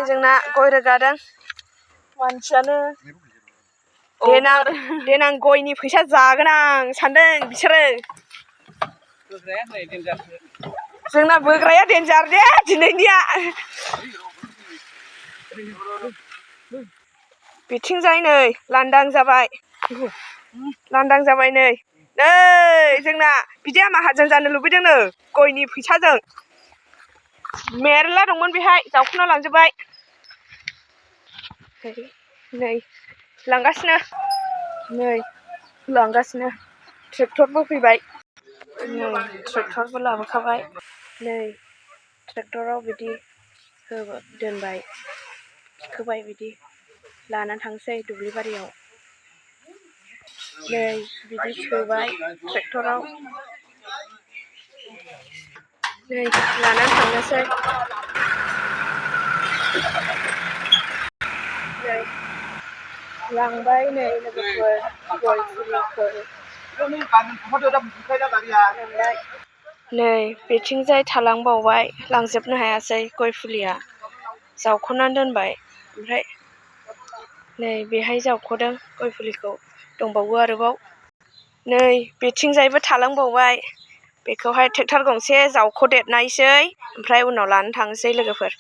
जोंना गय रोगादों मानसियानो देनां गयनि फैसा जागोन आं सानदों बिसोरो जोंना बोग्राया देन्जार दे दिनैनिया बिथिंजाय नै लांदां जाबाय नै जोंना बिदिया माहाजोन जानो लुबैदोंनो गयनि फैसाजों मेरला दंमोन बेहाय जावखुना लांजोबबाय नै लांगासिनो ट्रेक्टरबो फैबाय नै ट्रेक्टरबो लाबोखाबाय नै ट्रेक्टराव बिदि दोनबाय थिखोबाय बिदि लानानै थांसै दुब्लि बारियाव नै बिदि सोबाय ट्रेक्टराव नै लानानै थांनोसै नै लांबाय नै लोगोफोर गय फुलिफोर नै बेथिंजाय थालांबावबाय लांजोबनो हायासै गय फुलिया जावख'नानै दोनबाय ओमफ्राय नै बेहाय जावख'दों गय फुलिखौ दंबावो आरोबाव नै बेथिंजायबो थालांबावबाय बेखौहाय ट्रेक्टर गंसे जावख'देरनायसै ओमफ्राय उनाव लानो थांनोसै लोगोफोर